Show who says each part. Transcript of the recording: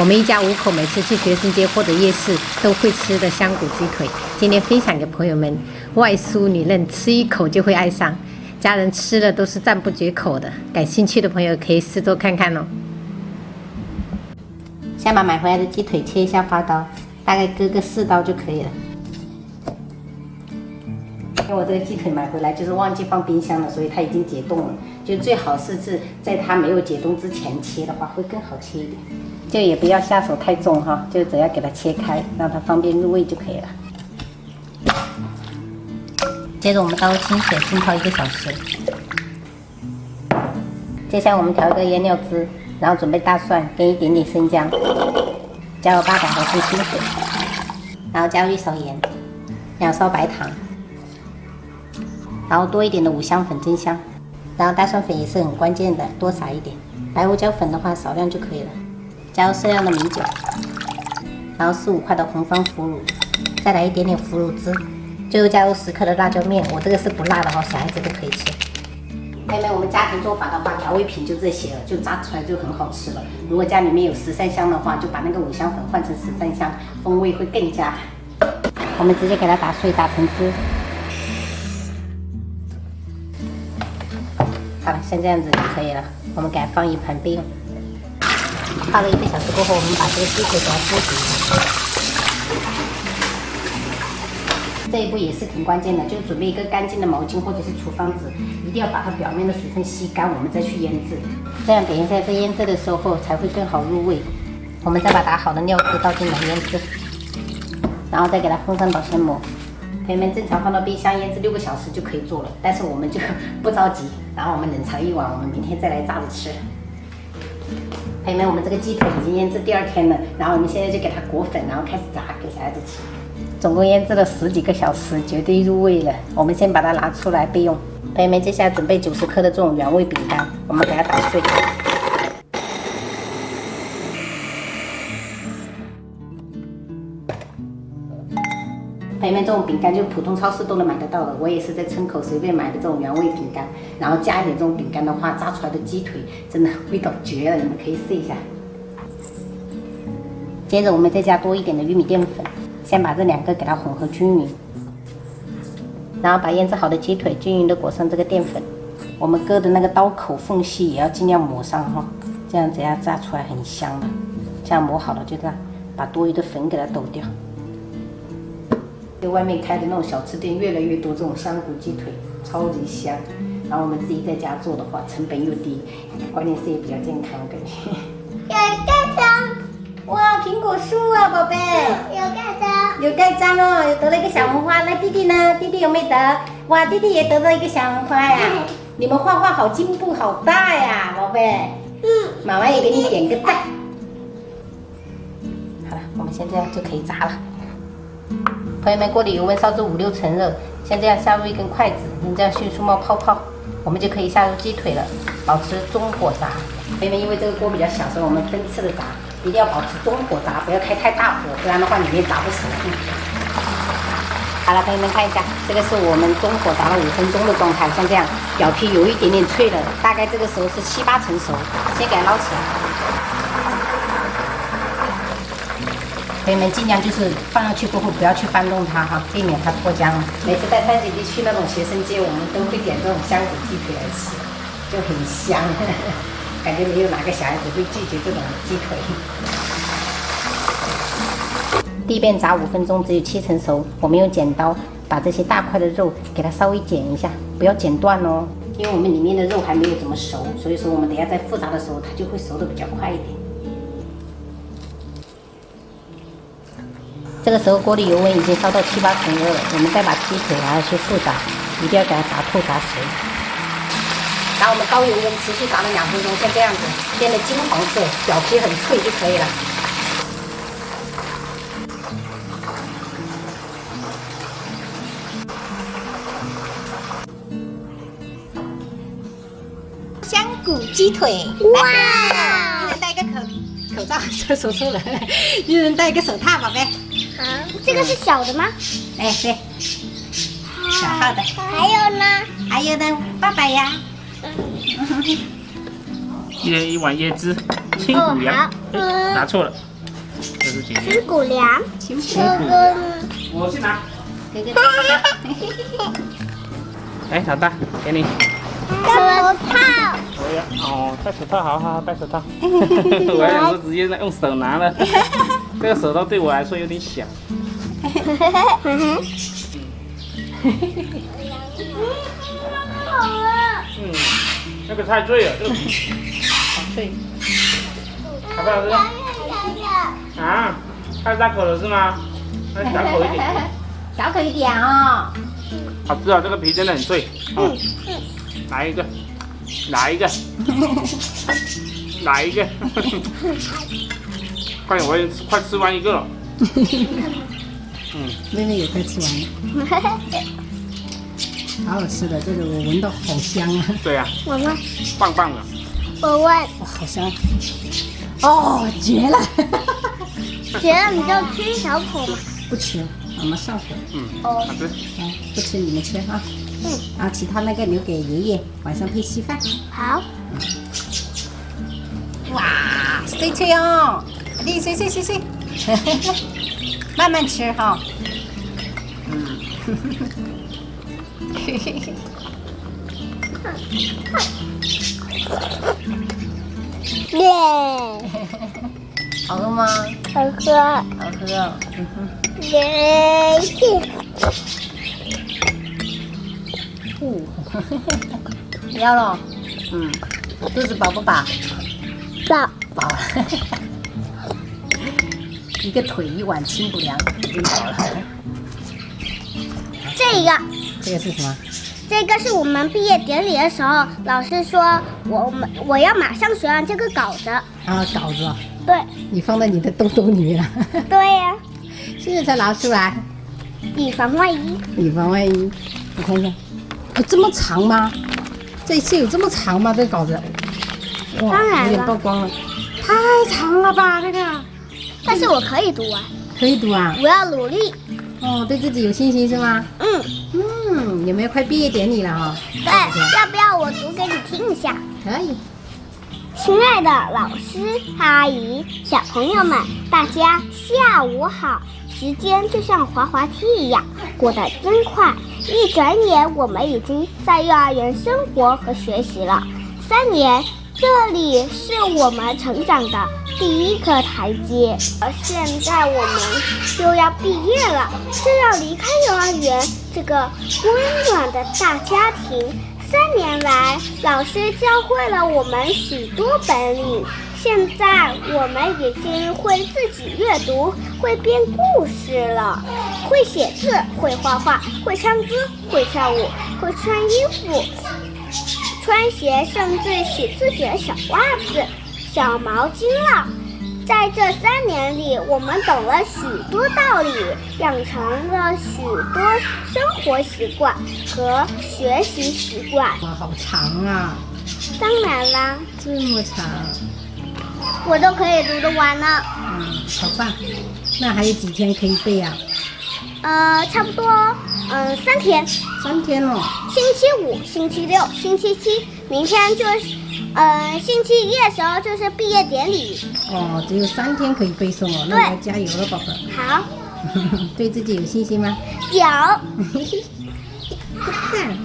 Speaker 1: 我们一家5口每次去学生街或者夜市都会吃的香菇鸡腿，今天分享给朋友们，外酥里嫩，吃一口就会爱上，家人吃了都是赞不绝口的。感兴趣的朋友可以试做看看哦。先把买回来的鸡腿切一下花刀，大概割个4刀就可以了。因为我这个鸡腿买回来就是忘记放冰箱了，所以它已经解冻了。就最好是在它没有解冻之前切的话，会更好切一点。就也不要下手太重哈，就只要给它切开，让它方便入味就可以了。接着我们倒入清水浸泡1个小时。接下来我们调一个腌料汁，然后准备大蒜跟一点点生姜，加入800毫升清水，然后加入1勺盐，2勺白糖。然后多一点的五香粉增香，然后大蒜粉也是很关键的，多撒一点。白胡椒粉的话少量就可以了，加入适量的米酒，然后4、5块的红方腐乳，再来一点点腐乳汁，最后加入10克的辣椒面，我这个是不辣的哈，小孩子都可以吃。妹妹，我们家庭做法的话，调味品就这些了，就炸出来就很好吃了。如果家里面有13香的话，就把那个五香粉换成13香，风味会更佳。我们直接给它打碎，打成汁。好了，像这样子就可以了。我们给它放一盘备用。泡了1个小时过后，我们把这个鸡腿给它剥皮一下。这一步也是挺关键的，就准备一个干净的毛巾或者是厨房纸，一定要把它表面的水分吸干，我们再去腌制。这样等一下在腌制的时候才会更好入味。我们再把打好的料汁倒进来腌制，然后再给它封上保鲜膜。朋友们，正常放到冰箱腌制6个小时就可以做了，但是我们就不着急，然后我们冷藏1晚，我们明天再来炸着吃。朋友们，我们这个鸡腿已经腌制第2天了，然后我们现在就给它裹粉，然后开始炸，给小孩子吃。总共腌制了10几个小时，绝对入味了。我们先把它拿出来备用。朋友们，接下来准备90克的这种原味饼干，我们给它打碎。朋友们，这种饼干就普通超市都能买得到的，我也是在村口随便买的这种原味饼干，然后加一点这种饼干的话，炸出来的鸡腿真的味道绝了，你们可以试一下。接着我们再加多一点的玉米淀粉，先把这2个给它混合均匀，然后把腌制好的鸡腿均匀的裹上这个淀粉，我们割的那个刀口缝隙也要尽量抹上哈，这样子要炸出来很香的。这样抹好了就这样，把多余的粉给它抖掉。在外面开的那种小吃店越来越多这种香菇鸡腿，超级香。然后我们自己在家做的话，成本又低，关键是也比较健康，感觉。
Speaker 2: 有盖章，
Speaker 1: 哇，苹果树啊，宝贝。
Speaker 2: 有盖章，
Speaker 1: 有盖章哦，有得了一个小红花。那弟弟呢？弟弟有没有得？哇，弟弟也得了一个小红花呀。你们画画好进步，好大呀，宝贝。妈妈也给你点个赞。好了，我们现在就可以炸了。朋友们，锅里油温烧至5、6成热，像这样下入一根筷子，能这样迅速冒泡泡，我们就可以下入鸡腿了，保持中火炸。朋友们，因为这个锅比较小，所以我们分次的炸，一定要保持中火炸，不要开太大火，不然的话里面炸不熟。好了，朋友们看一下，这个是我们中火炸了5分钟的状态，像这样表皮有一点点脆了，大概这个时候是7、8成熟，先给它捞起来。朋友们，尽量就是放上去过后不要去翻动它哈，避免它脱浆。每次带3姐弟去那种学生街，我们都会点这种香菇鸡腿来吃，就很香，感觉没有哪个小孩子会拒绝这种鸡腿。第一遍炸5分钟，只有7成熟。我们用剪刀把这些大块的肉给它稍微剪一下，不要剪断哦，因为我们里面的肉还没有怎么熟，所以说我们等一下在复炸的时候，它就会熟得比较快一点。这个时候锅里油温已经烧到7、8成热了，我们再把鸡腿拿去复炸，一定要给它炸透炸熟。然后我们高油温持续炸了2分钟，像这样子变得金黄色，表皮很脆就可以了。香菇鸡腿，哇！一人戴一个口罩，手出来，一人戴一个手套，宝贝。
Speaker 2: 好，这个是小的吗？
Speaker 1: 哎，对，小号的。
Speaker 2: 还有呢？
Speaker 1: 还有呢，爸爸呀。
Speaker 3: 一人1碗椰汁。亲骨粮，
Speaker 2: 好
Speaker 3: 拿错了，这是姐姐。
Speaker 2: 吃谷粮。
Speaker 1: 亲
Speaker 2: 哥哥呢？
Speaker 3: 我去拿。
Speaker 1: 哥哥，
Speaker 3: 哎，老大，给你。
Speaker 2: 手套。
Speaker 3: 我要哦，戴手套，好好好，戴手套。我还想说直接用手拿了，这个手套对我来说有点小。嗯，那个太脆了，这个好脆，好不好吃？啊，太大口了是吗？那小口一点。
Speaker 1: 小口一点哦。
Speaker 3: 好吃啊，这个皮真的很脆。嗯，来一个，来一个，来一个，快点，我已经快吃完一个了。
Speaker 1: 妹妹也快吃完了，好好吃的，这个我闻到好香啊！
Speaker 3: 对呀、
Speaker 2: 我问，
Speaker 3: 棒棒的。
Speaker 2: 我问，
Speaker 1: 哇，好香！哦，绝了！
Speaker 2: 觉得你就吃一小口嘛。
Speaker 1: 不吃，妈妈上火。
Speaker 3: 嗯，
Speaker 2: 哦
Speaker 3: 好吃。
Speaker 1: 来，不吃你们吃哈。然后其他那个留给爷爷，晚上配稀饭。
Speaker 2: 好，
Speaker 1: 哇，脆脆哦！你碎碎碎碎，慢慢吃哈。
Speaker 2: 耶，
Speaker 1: 好喝吗？
Speaker 2: 好喝，
Speaker 1: 好喝哦。
Speaker 2: 耶，
Speaker 1: 不要了。肚子饱不饱？
Speaker 2: 饱，
Speaker 1: 饱了。一个腿一碗清补凉，已经饱了。
Speaker 2: 这个。
Speaker 1: 这个是什么？
Speaker 2: 这个是我们毕业典礼的时候，老师说我要马上学完这个稿子。
Speaker 1: 啊，稿子哦，
Speaker 2: 对
Speaker 1: 你放在你的兜兜里面了。
Speaker 2: 对呀、
Speaker 1: 现在才拿出来，
Speaker 2: 以防万一。
Speaker 1: 以防万一。我看一下，有这么长吗？这一次有这么长吗？这个稿子？哇，
Speaker 2: 当然了
Speaker 1: 有点曝光了，太长了吧？这个
Speaker 2: 但是我可以读完，
Speaker 1: 可以读啊。
Speaker 2: 我要努力。
Speaker 1: 哦，对自己有信心是吗？有没有快毕业典礼了哈？
Speaker 2: 对，要不要我读给你听一下？
Speaker 1: 可以。
Speaker 2: 亲爱的老师、阿姨、小朋友们，大家下午好！时间就像滑滑梯一样，过得真快。一转眼，我们已经在幼儿园生活和学习了3年，这里是我们成长的第一个台阶。而现在我们就要毕业了，就要离开幼儿园这个温暖的大家庭。3年来，老师教会了我们许多本领。现在我们已经会自己阅读，会编故事了，会写字，会画画，会唱歌，会跳舞，会穿衣服、穿鞋，甚至洗自己的小袜子、小毛巾了。在这3年里，我们懂了许多道理，养成了许多生活习惯和学习习惯。
Speaker 1: 哇，好长啊！
Speaker 2: 当然啦，
Speaker 1: 这么长。
Speaker 2: 我都可以读得完了。
Speaker 1: 好棒。那还有几天可以背啊？
Speaker 2: 差不多3天。
Speaker 1: 3天哦。
Speaker 2: 星期5、星期6、星期7，明天就是星期1的时候就是毕业典礼。
Speaker 1: 哦，只有3天可以背诵哦，那你要加油了，宝贝。
Speaker 2: 好。
Speaker 1: 对自己有信心吗？
Speaker 2: 有。
Speaker 1: 赞。